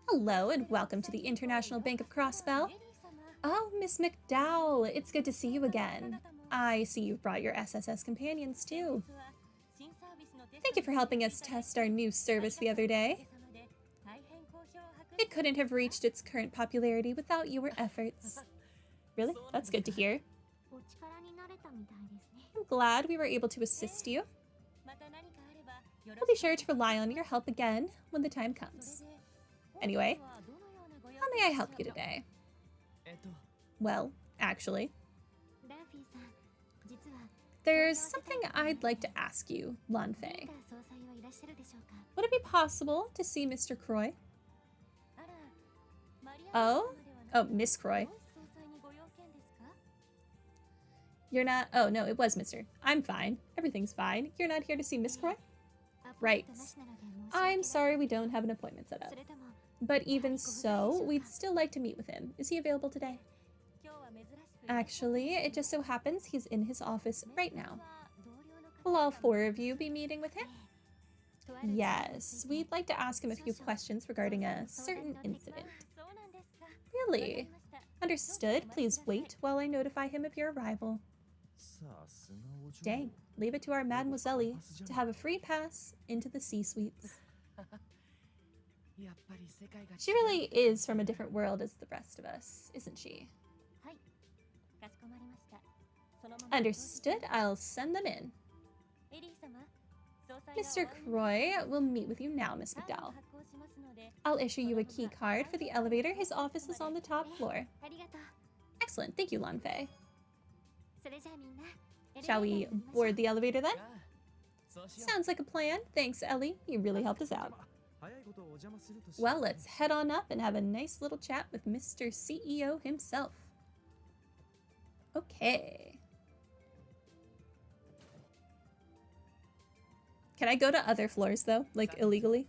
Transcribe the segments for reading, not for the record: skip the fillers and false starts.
Hello and welcome to the International Bank of Crossbell. Oh, Miss McDowell, it's good to see you again. I see you've brought your SSS companions too. Thank you for helping us test our new service the other day. It couldn't have reached its current popularity without your efforts. Really? That's good to hear. I'm glad we were able to assist you. I'll be sure to rely on your help again when the time comes. Anyway, how may I help you today? Well, actually, there's something I'd like to ask you, Lanfei. Would it be possible to see Mr. Crois? Oh, Miss Crois. You're not. Oh, no, it was Mr. I'm fine. Everything's fine. You're not here to see Miss Crois? Right. I'm sorry we don't have an appointment set up. But even so, we'd still like to meet with him. Is he available today? Actually, it just so happens he's in his office right now. Will all four of you be meeting with him? Yes, we'd like to ask him a few questions regarding a certain incident. Really? Understood. Please wait while I notify him of your arrival. Dang, leave it to our Mademoiselle to have a free pass into the C-suites. She really is from a different world as the rest of us, isn't she? Understood. I'll send them in. Mr. Crois will meet with you now, Miss McDowell. I'll issue you a key card for the elevator. His office is on the top floor. Excellent. Thank you, Lanfei. Shall we board the elevator then? Sounds like a plan. Thanks, Elie. You really helped us out. Well, let's head on up and have a nice little chat with Mr. CEO himself. Okay. Can I go to other floors, though? Like, illegally?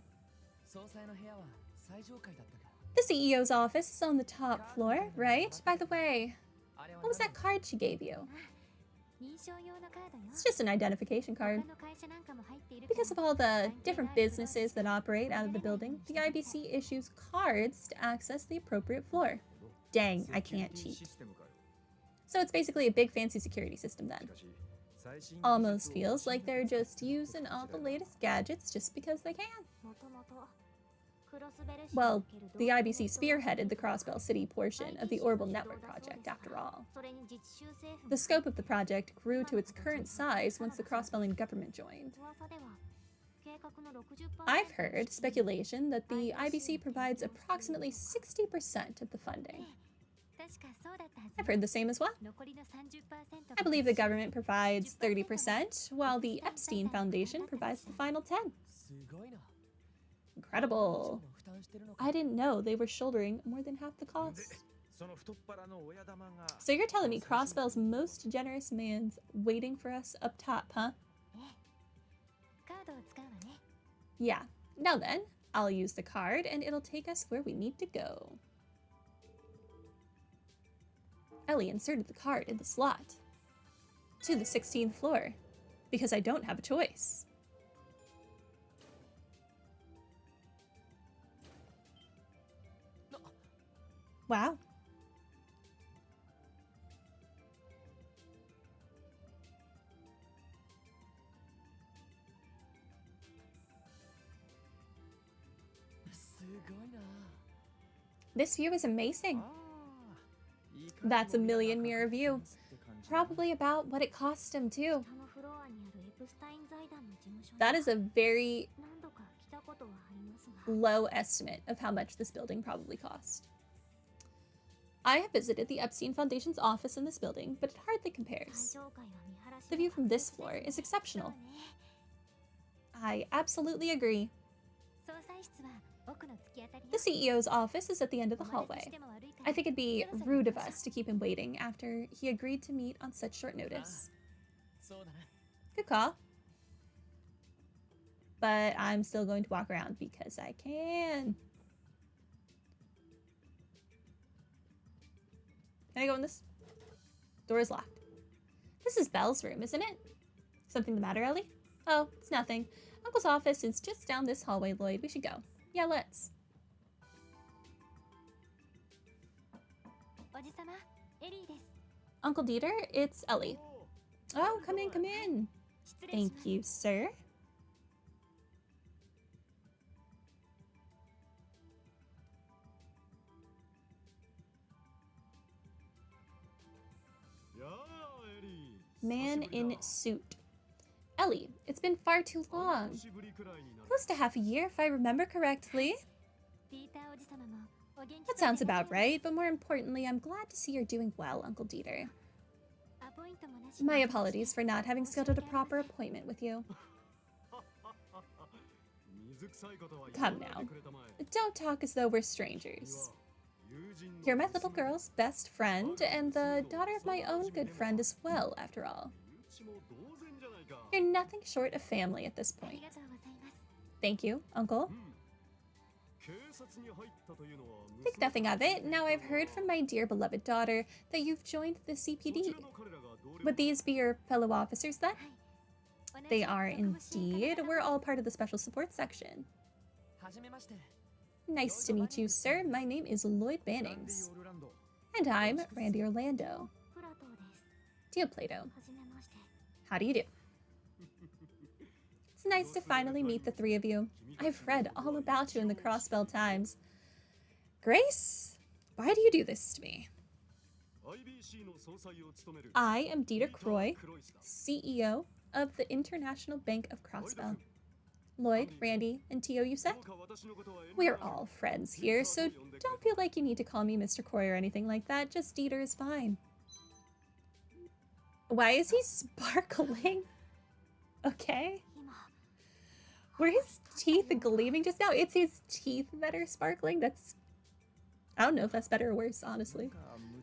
The CEO's office is on the top floor, right? By the way, what was that card she gave you? It's just an identification card. Because of all the different businesses that operate out of the building, the IBC issues cards to access the appropriate floor. Dang, I can't cheat. So it's basically a big fancy security system then. Almost feels like they're just using all the latest gadgets just because they can. Well, the IBC spearheaded the Crossbell City portion of the Orbital Network project, after all. The scope of the project grew to its current size once the Crossbellian government joined. I've heard speculation that the IBC provides approximately 60% of the funding. I've heard the same as well. I believe the government provides 30%, while the Epstein Foundation provides the final 10%. Incredible. I didn't know they were shouldering more than half the cost. So you're telling me Crossbell's most generous man's waiting for us up top, huh? Yeah. Now then, I'll use the card and it'll take us where we need to go. Elie inserted the card in the slot. To the 16th floor. Because I don't have a choice. Wow. This view is amazing. That's a million mirror view. Probably about what it cost him too. That is a very low estimate of how much this building probably cost. I have visited the Epstein Foundation's office in this building, but it hardly compares. The view from this floor is exceptional. I absolutely agree. The CEO's office is at the end of the hallway. I think it'd be rude of us to keep him waiting after he agreed to meet on such short notice. Good call. But I'm still going to walk around because I can. Can I go in this? Door is locked. This is Belle's room, isn't it? Something the matter, Elie? Oh, it's nothing. Uncle's office is just down this hallway, Lloyd. We should go. Yeah, let's. Uncle Dieter, it's Elie. Oh, come in, come in. Thank you, sir. Man in suit. Elie, it's been far too long. Close to half a year, if I remember correctly. That sounds about right, but more importantly, I'm glad to see you're doing well, Uncle Dieter. My apologies for not having scheduled a proper appointment with you. Come now. Don't talk as though we're strangers. You're my little girl's best friend, and the daughter of my own good friend as well, after all. You're nothing short of family at this point. Thank you, Uncle. Think nothing of it. Now I've heard from my dear beloved daughter that you've joined the CPD. Would these be your fellow officers then? They are indeed. We're all part of the special support section. Nice to meet you, sir. My name is Lloyd Bannings. And I'm Randy Orlando. Dear Plato. How do you do? It's nice to finally meet the three of you. I've read all about you in the Crossbell Times. Grace, why do you do this to me? I am Dieter Crois, CEO of the International Bank of Crossbell. Lloyd, Randy, and Tio, you said? We're all friends here, so don't feel like you need to call me Mr. Croy or anything like that. Just Dieter is fine. Why is he sparkling? Okay. Were his teeth gleaming just now? It's his teeth that are sparkling. I don't know if that's better or worse, honestly.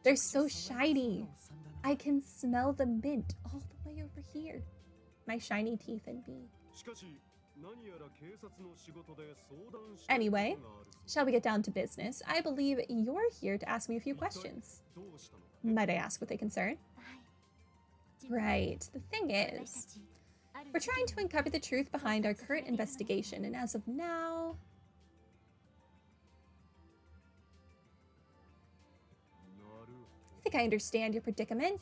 They're so shiny. I can smell the mint all the way over here. My shiny teeth and me. Anyway, shall we get down to business? I believe you're here to ask me a few questions. Might I ask what they concern? Right. The thing is, we're trying to uncover the truth behind our current investigation, and as of now... I think I understand your predicament.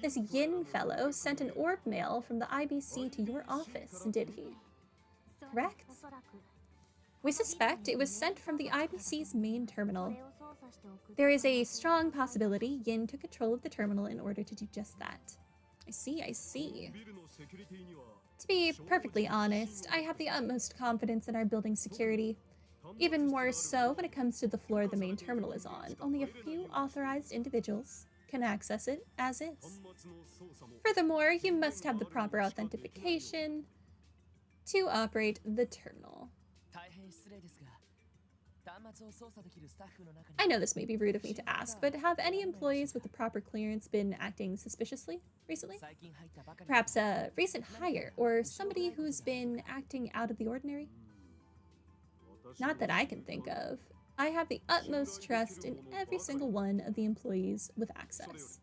This Yin fellow sent an orb mail from the IBC to your office, did he? Correct? We suspect it was sent from the IBC's main terminal. There is a strong possibility Yin took control of the terminal in order to do just that. I see. To be perfectly honest, I have the utmost confidence in our building's security. Even more so when it comes to the floor the main terminal is on. Only a few authorized individuals can access it as is. Furthermore, you must have the proper authentication to operate the terminal. I know this may be rude of me to ask, but have any employees with the proper clearance been acting suspiciously recently? Perhaps a recent hire, or somebody who's been acting out of the ordinary? Not that I can think of. I have the utmost trust in every single one of the employees with access.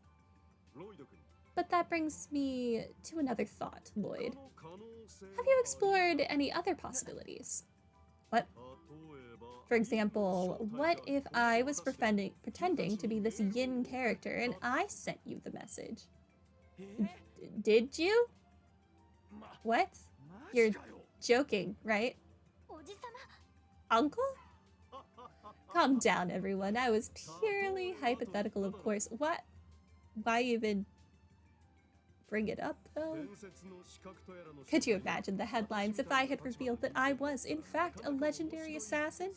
But that brings me to another thought, Lloyd. Have you explored any other possibilities? What? For example, what if I was pretending to be this Yin character and I sent you the message? Did you? What? You're joking, right? Uncle? Calm down, everyone. I was purely hypothetical, of course. What? Why even bring it up, though? Could you imagine the headlines if I had revealed that I was, in fact, a legendary assassin?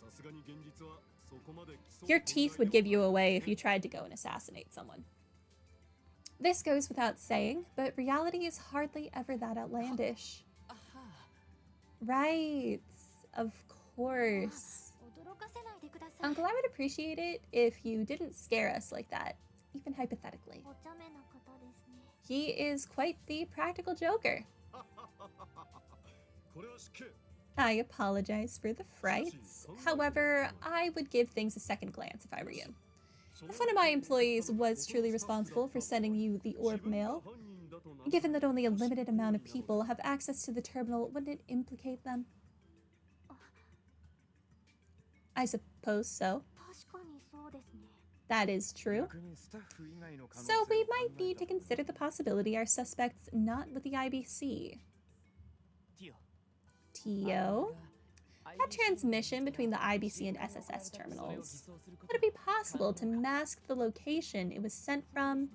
Your teeth would give you away if you tried to go and assassinate someone. This goes without saying, but reality is hardly ever that outlandish. Right, of course. Uncle, I would appreciate it if you didn't scare us like that, even hypothetically. He is quite the practical joker. I apologize for the frights. However, I would give things a second glance if I were you. If one of my employees was truly responsible for sending you the orb mail, given that only a limited amount of people have access to the terminal, wouldn't it implicate them? I suppose so. That is true. So we might need to consider the possibility our suspect's not with the IBC. Tio? That transmission between the IBC and SSS terminals. Would it be possible to mask the location it was sent from?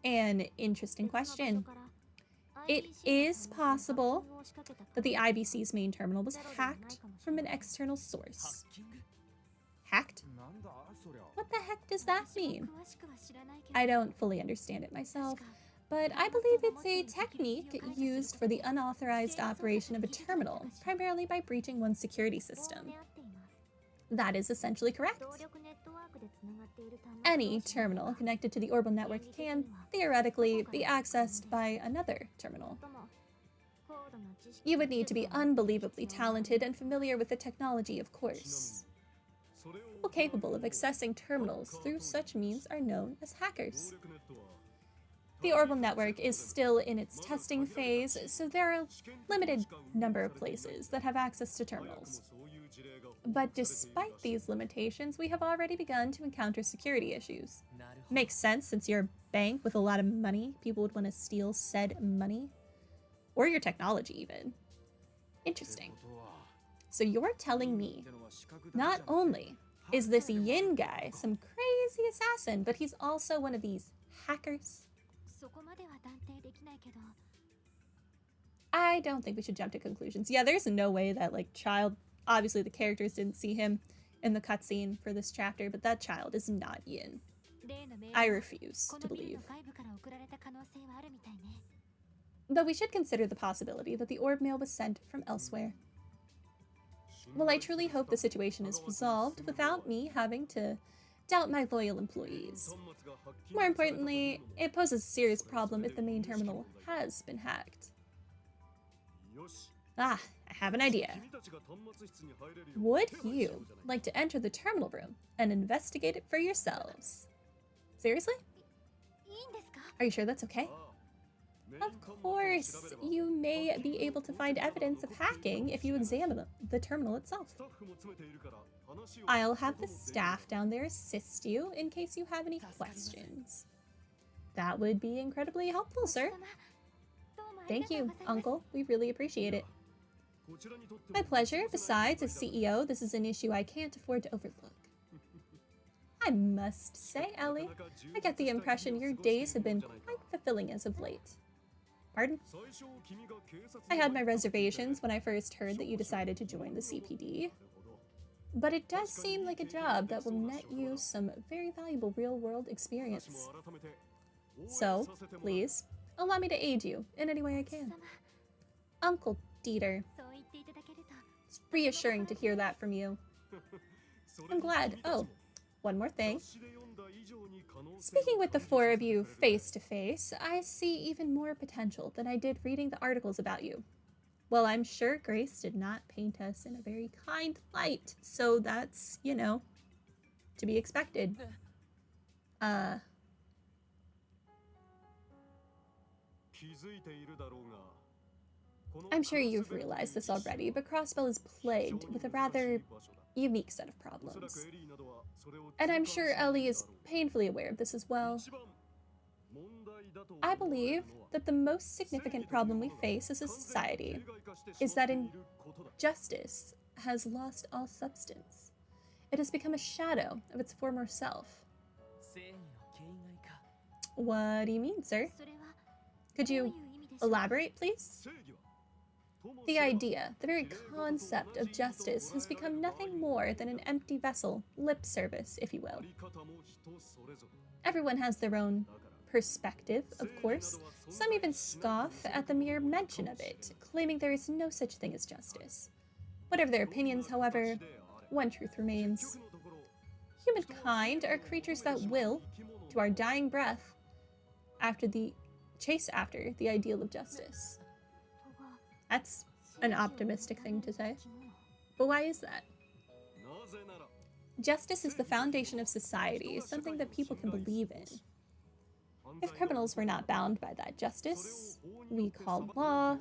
An interesting question. It is possible that the IBC's main terminal was hacked from an external source. Hacked? What the heck does that mean? I don't fully understand it myself, but I believe it's a technique used for the unauthorized operation of a terminal, primarily by breaching one's security system. That is essentially correct. Any terminal connected to the orbital network can, theoretically, be accessed by another terminal. You would need to be unbelievably talented and familiar with the technology, of course. People capable of accessing terminals through such means are known as hackers. The orbital network is still in its testing phase, so there are a limited number of places that have access to terminals. But despite these limitations, we have already begun to encounter security issues. Makes sense, since you're a bank with a lot of money, people would want to steal said money. Or your technology, even. Interesting. So you're telling me, not only is this Yin guy some crazy assassin, but he's also one of these hackers? I don't think we should jump to conclusions. Yeah, there's no way that, like, child... Obviously, the characters didn't see him in the cutscene for this chapter, but that child is not Yin. I refuse to believe. Though we should consider the possibility that the orb mail was sent from elsewhere. Well, I truly hope the situation is resolved without me having to doubt my loyal employees. More importantly, it poses a serious problem if the main terminal has been hacked. Ah, I have an idea. Would you like to enter the terminal room and investigate it for yourselves? Seriously? Are you sure that's okay? Of course, you may be able to find evidence of hacking if you examine the terminal itself. I'll have the staff down there assist you in case you have any questions. That would be incredibly helpful, sir. Thank you, Uncle. We really appreciate it. My pleasure. Besides, as CEO, this is an issue I can't afford to overlook. I must say, Elie, I get the impression your days have been quite fulfilling as of late. Pardon? I had my reservations when I first heard that you decided to join the CPD. But it does seem like a job that will net you some very valuable real-world experience. So, please, allow me to aid you in any way I can. Uncle Dieter. It's reassuring to hear that from you. I'm glad. Oh, one more thing. Speaking with the four of you face to face, I see even more potential than I did reading the articles about you. Well, I'm sure Grace did not paint us in a very kind light, so that's, you know, to be expected. I'm sure you've realized this already, but Crossbell is plagued with a rather unique set of problems. And I'm sure Elie is painfully aware of this as well. I believe that the most significant problem we face as a society is that injustice has lost all substance. It has become a shadow of its former self. What do you mean, sir? Could you elaborate, please? The idea, the very concept of justice has become nothing more than an empty vessel, lip service, if you will. Everyone has their own perspective, of course. Some even scoff at the mere mention of it, claiming there is no such thing as justice. Whatever their opinions, however, one truth remains. Humankind are creatures that will, to our dying breath, chase after the ideal of justice. That's an optimistic thing to say. But why is that? Justice is the foundation of society, something that people can believe in. If criminals were not bound by that justice we call law,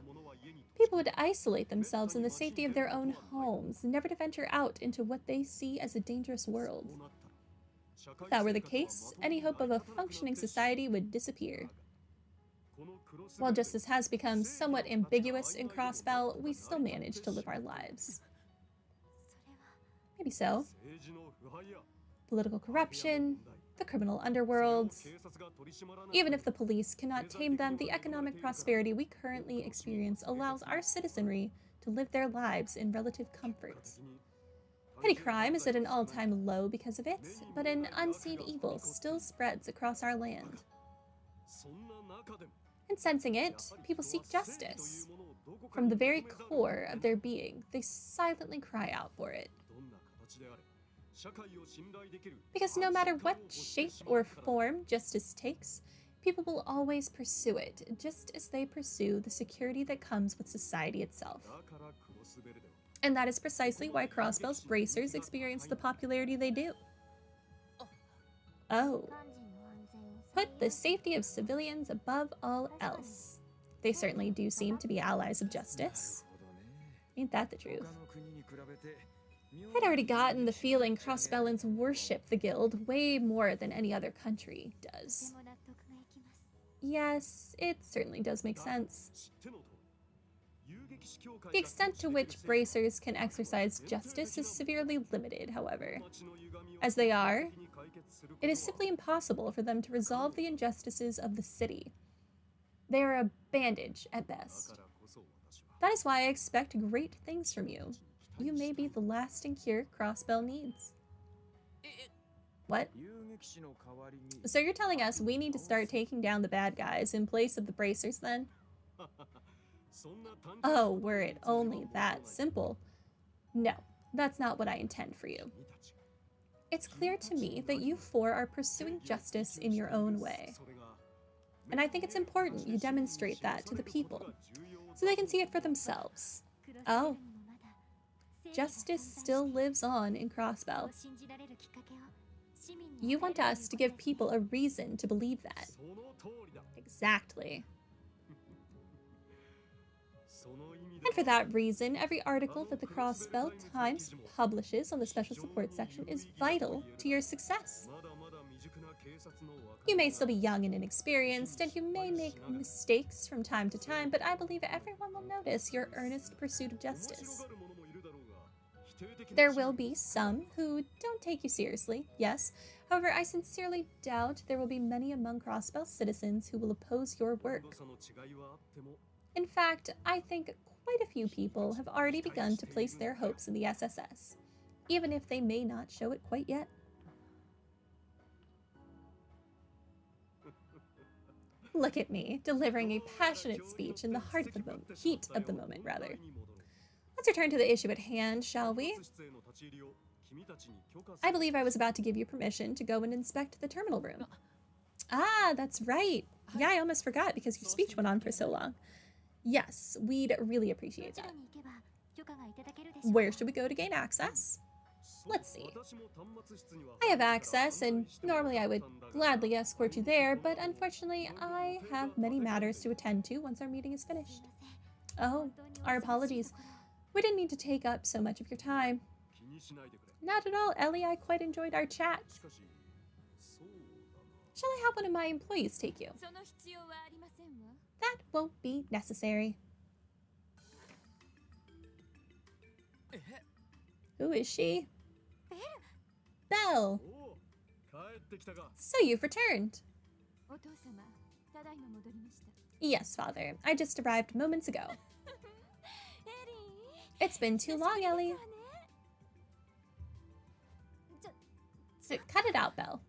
People would isolate themselves in the safety of their own homes, never to venture out into what they see as a dangerous world. If that were the case, any hope of a functioning society would disappear. While justice has become somewhat ambiguous in Crossbell, we still manage to live our lives. Maybe so. Political corruption, the criminal underworld. Even if the police cannot tame them, the economic prosperity we currently experience allows our citizenry to live their lives in relative comfort. Petty crime is at an all-time low because of it, but an unseen evil still spreads across our land. And sensing it, people seek justice. From the very core of their being, they silently cry out for it. Because no matter what shape or form justice takes, people will always pursue it, just as they pursue the security that comes with society itself. And that is precisely why Crossbell's bracers experience the popularity they do. Oh. Put the safety of civilians above all else. They certainly do seem to be allies of justice. Ain't that the truth? I'd already gotten the feeling Crossbellans worship the guild way more than any other country does. Yes, it certainly does make sense. The extent to which bracers can exercise justice is severely limited, however. As they are, it is simply impossible for them to resolve the injustices of the city. They are a bandage at best. That is why I expect great things from you. You may be the lasting cure Crossbell needs. What? So you're telling us we need to start taking down the bad guys in place of the bracers then? Oh, were it only that simple. No, that's not what I intend for you. It's clear to me that you four are pursuing justice in your own way. And I think it's important you demonstrate that to the people, so they can see it for themselves. Oh. Justice still lives on in Crossbell. You want us to give people a reason to believe that. Exactly. And for that reason, every article that the Crossbell Times publishes on the Special Support section is vital to your success. You may still be young and inexperienced, and you may make mistakes from time to time, but I believe everyone will notice your earnest pursuit of justice. There will be some who don't take you seriously, yes. However, I sincerely doubt there will be many among Crossbell citizens who will oppose your work. In fact, I think quite a few people have already begun to place their hopes in the SSS, even if they may not show it quite yet. Look at me, delivering a passionate speech in the heart of the moment, heat of the moment, rather. Let's return to the issue at hand, shall we? I believe I was about to give you permission to go and inspect the terminal room. Ah, that's right. Yeah, I almost forgot because your speech went on for so long. Yes, we'd really appreciate that. Where should we go to gain access? Let's see. I have access, and normally I would gladly escort you there, but unfortunately, I have many matters to attend to once our meeting is finished. Oh, our apologies. We didn't mean to take up so much of your time. Not at all, Elie. I quite enjoyed our chat. Shall I have one of my employees take you? That won't be necessary. Who is she? Belle. So you've returned. Yes, Father. I just arrived moments ago. It's been too long, Elie. Cut it out, Belle.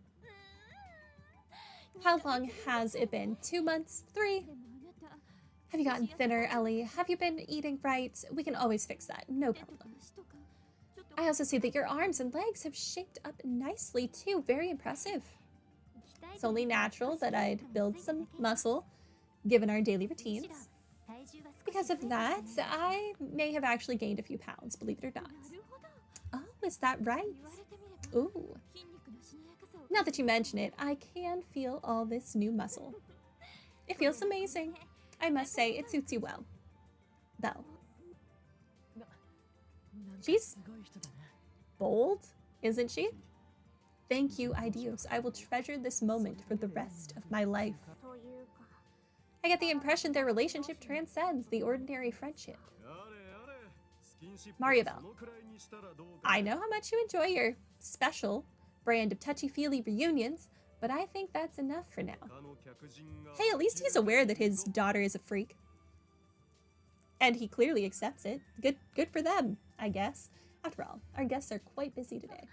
How long has it been? 2 months? 3? Have you gotten thinner, Elie? Have you been eating right? We can always fix that. No problem. I also see that your arms and legs have shaped up nicely, too. Very impressive. It's only natural that I'd build some muscle, given our daily routines. Because of that, I may have actually gained a few pounds, believe it or not. Oh, is that right? Ooh. Now that you mention it, I can feel all this new muscle. It feels amazing. I must say, it suits you well. Belle. She's bold, isn't she? Thank you, Ideos. I will treasure this moment for the rest of my life. I get the impression their relationship transcends the ordinary friendship. Mariabell. I know how much you enjoy your special brand of touchy-feely reunions, but I think that's enough for now. Hey, at least he's aware that his daughter is a freak. And he clearly accepts it. Good for them, I guess. After all, our guests are quite busy today.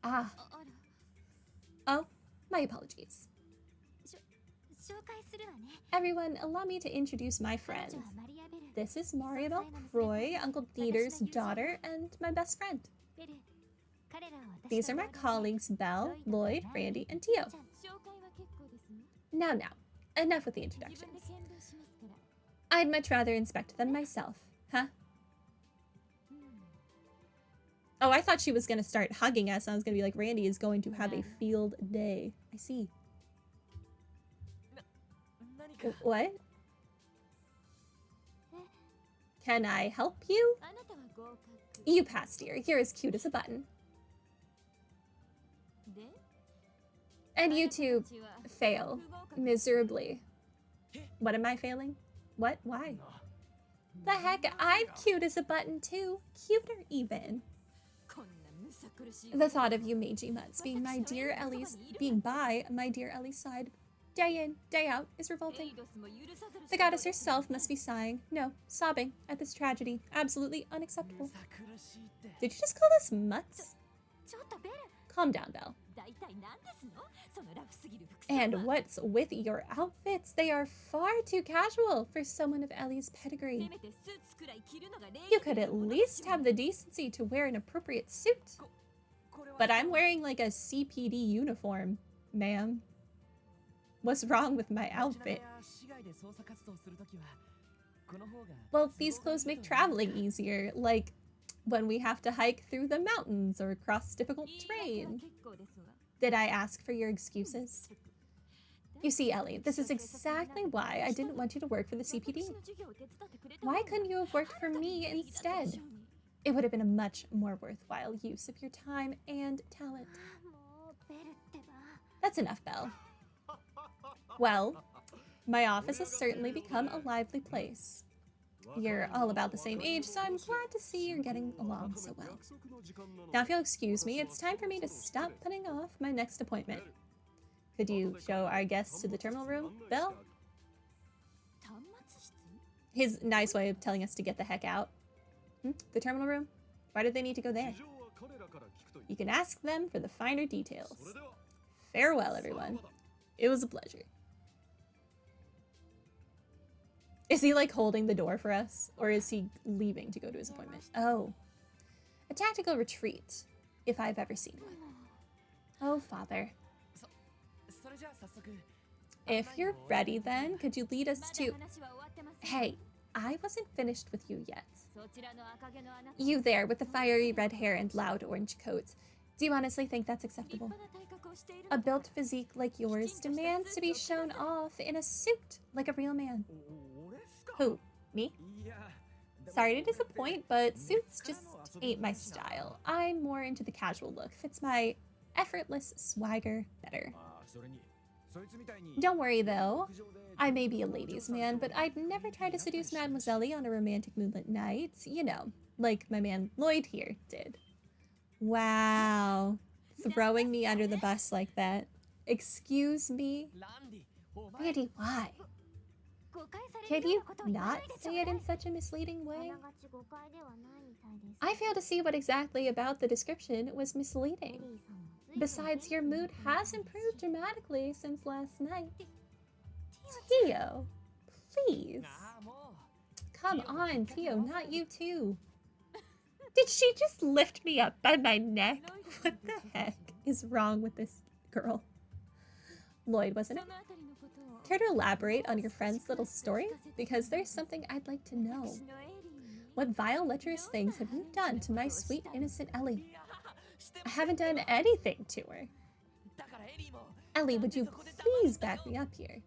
Ah. Oh, my apologies. Everyone, allow me to introduce my friends. This is Mariabell, Crois, Uncle Dieter's daughter, and my best friend. These are my colleagues Belle, Lloyd, Randy, and Tio. Now, enough with the introductions. I'd much rather inspect them myself, huh? Oh, I thought she was going to start hugging us. I was going to be like, Randy is going to have a field day. I see. What? Can I help you? You pass, dear. You're as cute as a button. And you two fail miserably. What am I failing? What? Why? The heck, I'm cute as a button too. Cuter even. The thought of you mangy mutts being by my dear Elie's side day in, day out is revolting. The goddess herself must be sighing, no, sobbing at this tragedy. Absolutely unacceptable. Did you just call us mutts? Calm down, Belle. And what's with your outfits? They are far too casual for someone of Elie's pedigree. You could at least have the decency to wear an appropriate suit. But I'm wearing like a CPD uniform, ma'am. What's wrong with my outfit? Well, these clothes make traveling easier, like when we have to hike through the mountains or cross difficult terrain. Did I ask for your excuses? You see, Elie, this is exactly why I didn't want you to work for the CPD. Why couldn't you have worked for me instead? It would have been a much more worthwhile use of your time and talent. That's enough, Belle. Well, my office has certainly become a lively place. You're all about the same age, so I'm glad to see you're getting along so well. Now, if you'll excuse me, it's time for me to stop putting off my next appointment. Could you show our guests to the terminal room, Belle? His nice way of telling us to get the heck out. The terminal room? Why did they need to go there? You can ask them for the finer details. Farewell, everyone. It was a pleasure. Is he like holding the door for us? Or is he leaving to go to his appointment? Oh. A tactical retreat, if I've ever seen one. Oh, Father. If you're ready then, could you lead us to... Hey, I wasn't finished with you yet. You there with the fiery red hair and loud orange coat. Do you honestly think that's acceptable? A built physique like yours demands to be shown off in a suit like a real man. Who? Me? Sorry to disappoint, but suits just ain't my style. I'm more into the casual look. Fits my effortless swagger better. Don't worry though. I may be a ladies' man, but I'd never try to seduce Mademoiselle on a romantic moonlit night. You know, like my man Lloyd here did. Wow. Throwing me under the bus like that. Excuse me? Randy, why? Can you not say it in such a misleading way? I fail to see what exactly about the description was misleading. Besides, your mood has improved dramatically since last night. Tio, please. Come on, Tio, not you too. Did she just lift me up by my neck? What the heck is wrong with this girl? Lloyd, wasn't it? Care to elaborate on your friend's little story? Because there's something I'd like to know. What vile, lecherous things have you done to my sweet, innocent Elie? I haven't done anything to her. Elie, would you please back me up here?